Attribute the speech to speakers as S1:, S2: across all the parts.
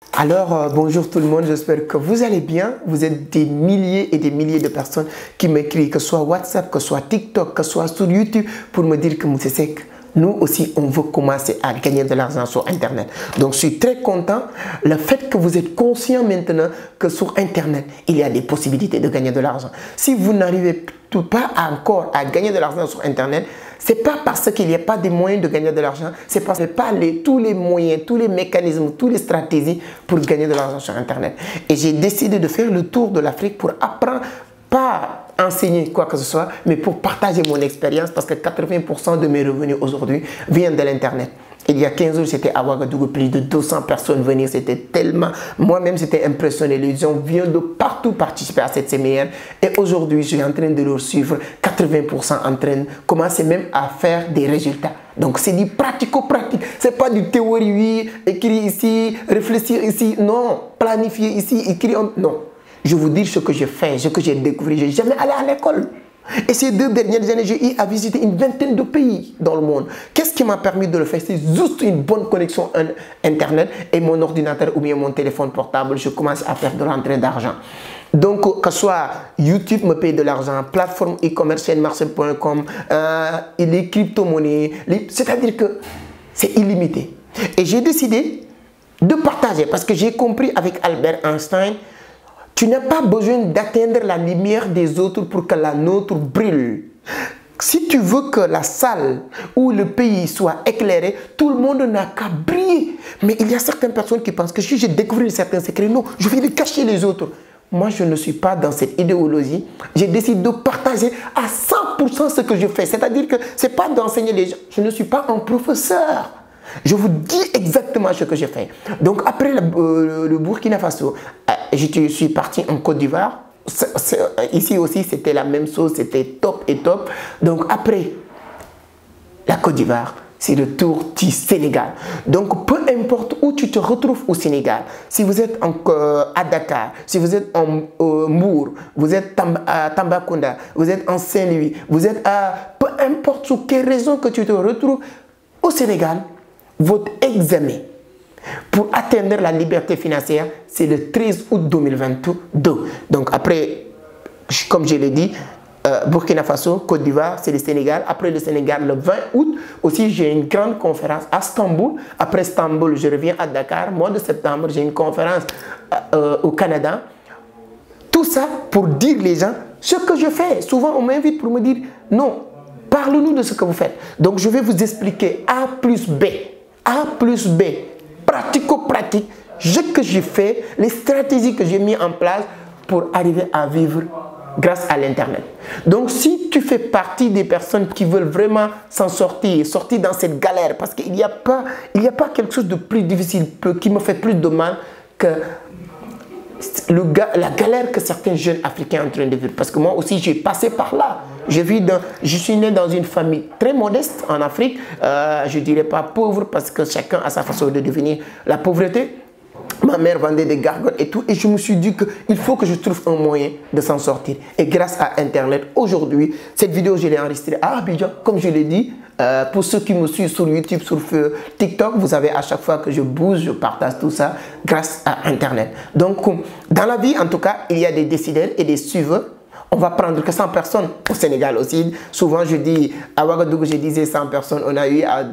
S1: Alors, bonjour tout le monde, j'espère que vous allez bien. Vous êtes des milliers et des milliers de personnes qui m'écrivent, que ce soit WhatsApp, que ce soit TikTok, que ce soit sur YouTube, pour me dire que Moussé Seck, nous aussi, on veut commencer à gagner de l'argent sur Internet. Donc, je suis très content. Le fait que vous êtes conscient maintenant que sur Internet, il y a des possibilités de gagner de l'argent. Si vous n'arrivez pas encore à gagner de l'argent sur Internet, ce n'est pas parce qu'il n'y a pas de moyens de gagner de l'argent, c'est parce qu'il n'y a pas tous les moyens, tous les mécanismes, toutes les stratégies pour gagner de l'argent sur Internet. Et j'ai décidé de faire le tour de l'Afrique pour apprendre, pas enseigner quoi que ce soit, mais pour partager mon expérience parce que 80% de mes revenus aujourd'hui viennent de l'Internet. Il y a 15 jours, c'était à Ouagadougou, plus de 200 personnes venir, c'était tellement... Moi-même, j'étais impressionné. Les gens viennent de partout participer à cette séminaire. Et aujourd'hui, je suis en train de leur suivre, 80% en train de commencer même à faire des résultats. Donc, c'est du pratico-pratique. Ce n'est pas du théorie, oui, écrire ici, réfléchir ici. Non, planifier ici, écrire... Non. Je vous dis ce que j'ai fait, ce que j'ai découvert. Je n'ai jamais allé à l'école. Et ces 2 dernières années, j'ai eu à visiter une vingtaine de pays dans le monde. Qu'est-ce qui m'a permis de le faire? C'est juste une bonne connexion Internet et mon ordinateur ou bien mon téléphone portable. Je commence à faire de l'entrée d'argent. Donc, que ce soit YouTube me paye de l'argent, plateforme e-commerce, marché.com, les crypto-monnaies, c'est-à-dire que c'est illimité. Et j'ai décidé de partager parce que j'ai compris avec Albert Einstein, tu n'as pas besoin d'atteindre la lumière des autres pour que la nôtre brille. Si tu veux que la salle ou le pays soit éclairé, tout le monde n'a qu'à briller. Mais il y a certaines personnes qui pensent que si j'ai découvert certains secrets, non, je vais les cacher les autres. Moi, je ne suis pas dans cette idéologie. J'ai décidé de partager à 100% ce que je fais. C'est-à-dire que ce n'est pas d'enseigner les gens. Je ne suis pas un professeur. Je vous dis exactement ce que j'ai fait. Donc, après le Burkina Faso, je suis parti en Côte d'Ivoire. Ici aussi, c'était la même chose. C'était top et top. Donc, après la Côte d'Ivoire, c'est le tour du Sénégal. Donc, peu importe où tu te retrouves au Sénégal, si vous êtes à Dakar, si vous êtes en Mbour, vous êtes à Tambacounda, vous êtes en Saint-Louis, vous êtes à... Peu importe sous quelle raison que tu te retrouves au Sénégal, votre examen pour atteindre la liberté financière, c'est le 13 août 2022. Donc après, comme je l'ai dit, Burkina Faso, Côte d'Ivoire, c'est le Sénégal. Après le Sénégal, le 20 août, aussi j'ai une grande conférence à Istanbul. Après Istanbul, je reviens à Dakar. Mois de septembre, j'ai une conférence au Canada. Tout ça pour dire les gens ce que je fais. Souvent, on m'invite pour me dire, non, parle-nous de ce que vous faites. Donc, je vais vous expliquer A plus B. A plus B, pratico-pratique, ce que j'ai fait, les stratégies que j'ai mis en place pour arriver à vivre grâce à l'Internet. Donc, si tu fais partie des personnes qui veulent vraiment s'en sortir dans cette galère, parce qu'il n'y a pas quelque chose de plus difficile, qui me fait plus de mal que la galère que certains jeunes Africains sont en train de vivre. Parce que moi aussi, j'ai passé par là. Je suis né dans une famille très modeste en Afrique. Je ne dirais pas pauvre parce que chacun a sa façon de devenir la pauvreté. Ma mère vendait des gargotes et tout. Et je me suis dit qu'il faut que je trouve un moyen de s'en sortir. Et grâce à Internet, aujourd'hui, cette vidéo, je l'ai enregistrée à Abidjan, comme je l'ai dit. Pour ceux qui me suivent sur YouTube, sur TikTok, vous savez, à chaque fois que je bouge, je partage tout ça grâce à Internet. Donc, dans la vie, en tout cas, il y a des décideurs et des suiveurs. On va prendre que 100 personnes au Sénégal aussi. Souvent, je dis, à Ouagadougou, je disais 100 personnes. On a eu à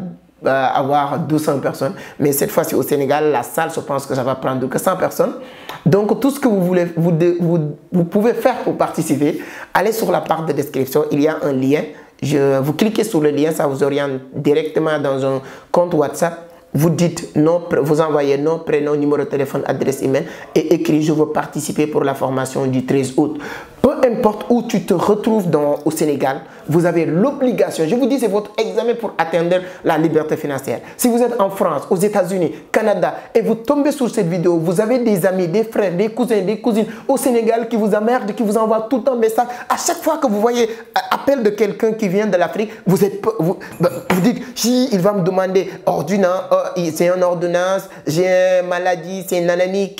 S1: avoir 200 personnes. Mais cette fois-ci, au Sénégal, la salle, je pense que ça va prendre que 100 personnes. Donc, tout ce que vous voulez, vous pouvez faire pour participer, allez sur la barre de description. Il y a un lien. Vous cliquez sur le lien, ça vous oriente directement dans un compte WhatsApp. Vous dites non, vous envoyez nom, prénom, numéro de téléphone, adresse email et écrit « Je veux participer pour la formation du 13 août ». Peu importe où tu te retrouves au Sénégal, vous avez l'obligation, je vous dis, c'est votre examen pour atteindre la liberté financière. Si vous êtes en France, aux États-Unis, Canada, et vous tombez sur cette vidéo, vous avez des amis, des frères, des cousins, des cousines au Sénégal qui vous emmerdent, qui vous envoient tout le temps message. À chaque fois que vous voyez appel de quelqu'un qui vient de l'Afrique, vous dites, si il va me demander ordonnance, c'est une ordonnance, j'ai une maladie, c'est une nanani,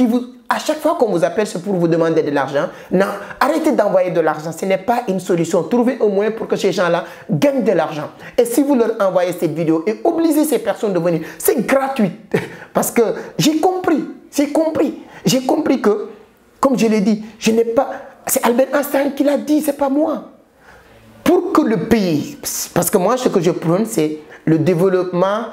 S1: à chaque fois qu'on vous appelle, c'est pour vous demander de l'argent. Non, arrêtez d'envoyer de l'argent. Ce n'est pas une solution. Trouvez un moyen pour que ces gens-là gagnent de l'argent. Et si vous leur envoyez cette vidéo et obligez ces personnes de venir, c'est gratuit. Parce que j'ai compris. J'ai compris. J'ai compris que, comme je l'ai dit, je n'ai pas... C'est Albert Einstein qui l'a dit, c'est pas moi. Pour que le pays... Parce que moi, ce que je prône, c'est le développement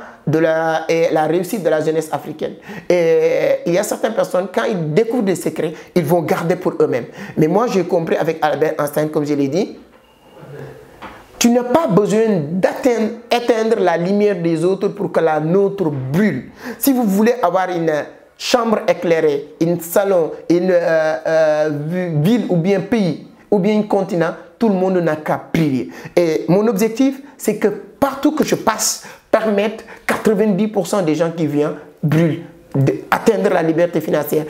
S1: et la réussite de la jeunesse africaine. Et il y a certaines personnes, quand ils découvrent des secrets, ils vont garder pour eux-mêmes. Mais moi, j'ai compris avec Albert Einstein, comme je l'ai dit, tu n'as pas besoin d'éteindre la lumière des autres pour que la nôtre brûle. Si vous voulez avoir une chambre éclairée, un salon, une ville ou bien pays ou bien un continent, tout le monde n'a qu'à briller. Et mon objectif, c'est que partout que je passe, permettre 90% des gens qui viennent brûlent, d'atteindre la liberté financière.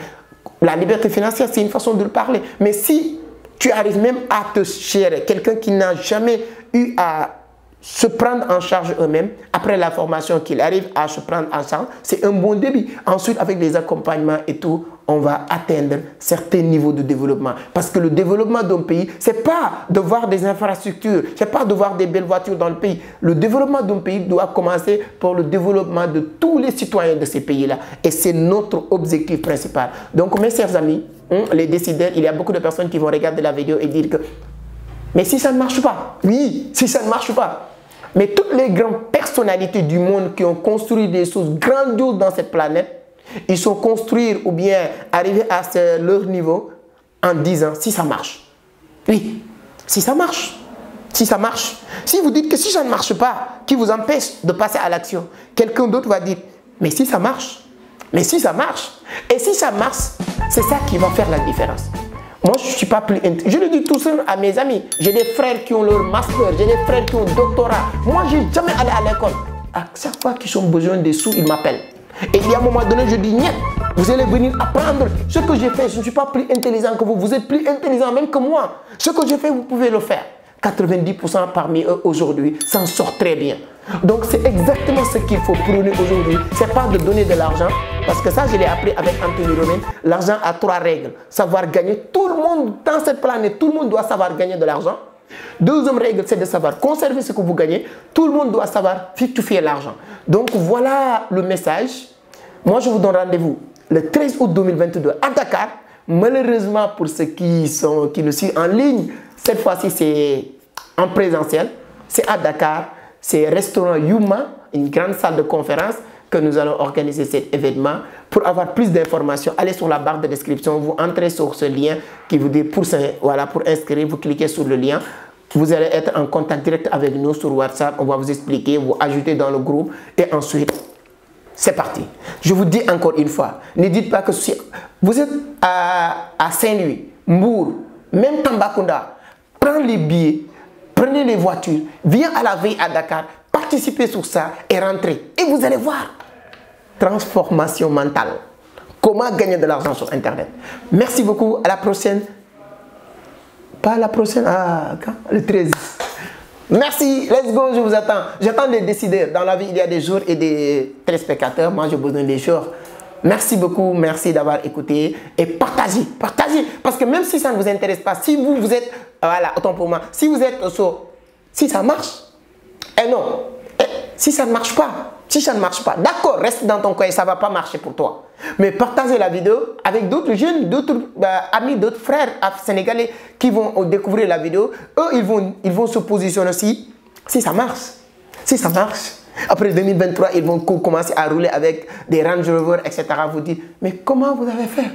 S1: La liberté financière, c'est une façon de le parler. Mais si tu arrives même à te gérer, quelqu'un qui n'a jamais eu à se prendre en charge eux-mêmes, après la formation qu'il arrive à se prendre en charge, c'est un bon début. Ensuite, avec les accompagnements et tout, on va atteindre certains niveaux de développement. Parce que le développement d'un pays, ce n'est pas de voir des infrastructures, ce n'est pas de voir des belles voitures dans le pays. Le développement d'un pays doit commencer par le développement de tous les citoyens de ces pays-là. Et c'est notre objectif principal. Donc, mes chers amis, les décideurs, il y a beaucoup de personnes qui vont regarder la vidéo et dire que mais si ça ne marche pas, oui, si ça ne marche pas. Mais toutes les grandes personnalités du monde qui ont construit des choses grandioses dans cette planète, ils sont construits ou bien arrivés à leur niveau en disant si ça marche. Oui, si ça marche. Si ça marche. Si vous dites que si ça ne marche pas, qui vous empêche de passer à l'action, quelqu'un d'autre va dire mais si ça marche. Mais si ça marche. Et si ça marche, c'est ça qui va faire la différence. Moi, je ne suis pas plus intelligent. Je le dis tout seul à mes amis. J'ai des frères qui ont leur master, j'ai des frères qui ont doctorat. Moi, je n'ai jamais allé à l'école. À chaque fois qu'ils ont besoin de sous, ils m'appellent. Et il y a un moment donné, je dis, niet, vous allez venir apprendre ce que j'ai fait. Je ne suis pas plus intelligent que vous. Vous êtes plus intelligent même que moi. Ce que j'ai fait, vous pouvez le faire. 90% parmi eux aujourd'hui s'en sortent très bien. Donc c'est exactement ce qu'il faut prôner aujourd'hui. Ce n'est pas de donner de l'argent, parce que ça je l'ai appris avec Anthony Romain. L'argent a 3 règles. Savoir gagner. Tout le monde dans cette planète, tout le monde doit savoir gagner de l'argent. Deuxième règle, c'est de savoir conserver ce que vous gagnez. Tout le monde doit savoir fructifier l'argent. Donc voilà le message. Moi je vous donne rendez-vous le 13 août 2022 à Dakar. Malheureusement pour ceux qui nous suivent en ligne, cette fois-ci c'est en présentiel. C'est à Dakar. C'est restaurant Yuma, une grande salle de conférence que nous allons organiser cet événement. Pour avoir plus d'informations, allez sur la barre de description, vous entrez sur ce lien qui vous dit pour inscrire, vous cliquez sur le lien. Vous allez être en contact direct avec nous sur WhatsApp, on va vous expliquer, vous ajouter dans le groupe et ensuite, c'est parti. Je vous dis encore une fois, ne dites pas que si vous êtes à Saint-Louis, Mbour, même Tambacounda, prenez les billets. Prenez les voitures, viens à la veille à Dakar, participez sur ça et rentrez. Et vous allez voir. Transformation mentale. Comment gagner de l'argent sur Internet. Merci beaucoup. À la prochaine. Pas la prochaine. Ah, quand? Le 13. Merci. Let's go. Je vous attends. J'attends les décideurs. Dans la vie, il y a des jours et des téléspectateurs. Moi, j'ai besoin des jours. Merci beaucoup, merci d'avoir écouté et partagez, partagez. Parce que même si ça ne vous intéresse pas, si vous êtes, voilà, autant pour moi, si vous êtes si ça marche, non, si ça ne marche pas, d'accord, reste dans ton coin, ça ne va pas marcher pour toi. Mais partagez la vidéo avec d'autres jeunes, d'autres amis, d'autres frères sénégalais qui vont découvrir la vidéo. Eux, ils vont se positionner aussi, si ça marche, si ça marche. Après 2023, ils vont commencer à rouler avec des Range Rover, etc. Vous dites, mais comment vous avez fait?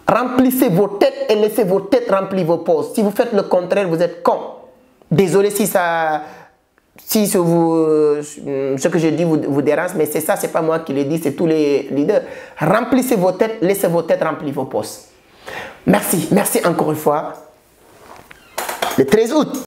S1: Remplissez vos têtes et laissez vos têtes remplir vos postes. Si vous faites le contraire, vous êtes con. Désolé si ce que je dis vous dérange, mais c'est ça, c'est pas moi qui le dis, c'est tous les leaders. Remplissez vos têtes, laissez vos têtes remplir vos postes. Merci, merci encore une fois. Le 13 août.